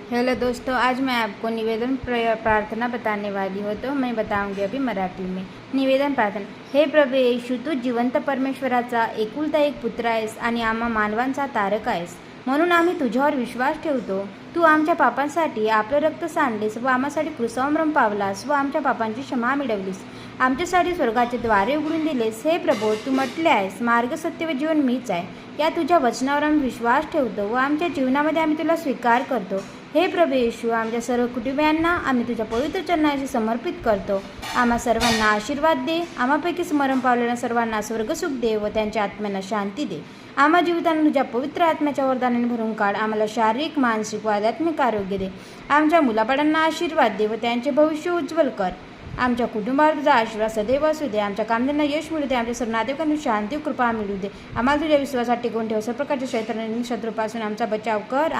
Hello दोस्तों, आज मैं आपको निवेदन प्रार्थना बताने वाली हूँ। तो मैं बताऊंगी अभी मराठी में। निवेदन प्रार्थना। हे प्रभू येशू, तू जिवंत परमेश्वराचा एकुलता एक पुत्र आहेस आणि आम्हा मानवांचा तारक आहेस, म्हणून आम्ही तुझ्यावर विश्वास ठेवतो। तू आमच्या पापांसाठी आपलं रक्त सांडलेस व आम्हासाठी क्रूसावर पावलास व आमच्या पापांची क्षमा मिळवलीस, आमच्यासाठी स्वर्गाचे द्वारे उघडून दिलेस। हे प्रभू, तू म्हटले आहेस, मार्ग, सत्य व जीवन मीच आहे। या तुझ्या वचनावर आम्ही विश्वास ठेवतो व आमच्या जीवनामध्ये आम्ही तुला स्वीकार करतो। हे प्रभू येशू, आमच्या सर्व कुटुंबियांना आम्ही तुझ्या पवित्र चरणाशी समर्पित करतो। आम्हा सर्वांना आशीर्वाद दे, आम्हापैकी स्मरण पावलेल्या सर्वांना स्वर्गसुख दे व त्यांच्या आत्म्यांना शांती दे। आम्हा जीवितांना तुझ्या पवित्र आत्म्याच्या वरदानाने भरून काढ। आम्हाला शारीरिक, मानसिक व आध्यात्मिक आरोग्य दे। आमच्या मुलाबाळांना आशीर्वाद दे व त्यांचे भविष्य उज्ज्वल कर। आमच्या कुटुंबावर तुझा आशीर्वाद सदैव असू दे। आमच्या कामधंद्यांना यश मिळू दे। आमच्या सर्व नातेवाईकांना शांती कृपा मिळू दे। आम्हाला तुझ्या विश्वासात टिकवून ठेव। सर्व प्रकारच्या शैतानी शत्रूपासून आमचा बचाव कर।